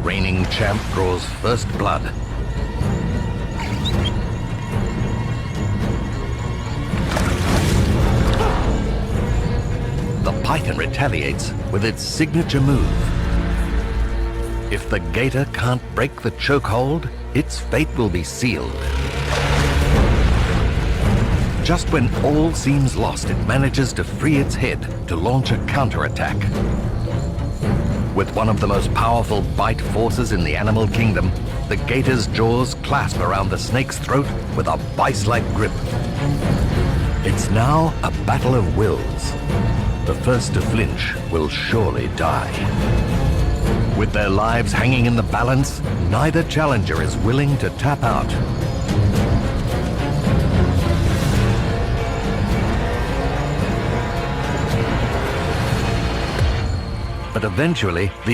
reigning champ draws first blood. The python retaliates with its signature move. If the gator can't break the chokehold, its fate will be sealed. Just when all seems lost, it manages to free its head to launch a counterattack. With one of the most powerful bite forces in the animal kingdom, the gator's jaws clasp around the snake's throat with a vice-like grip. It's now a battle of wills. The first to flinch will surely die. With their lives hanging in the balance, neither challenger is willing to tap out. But eventually, the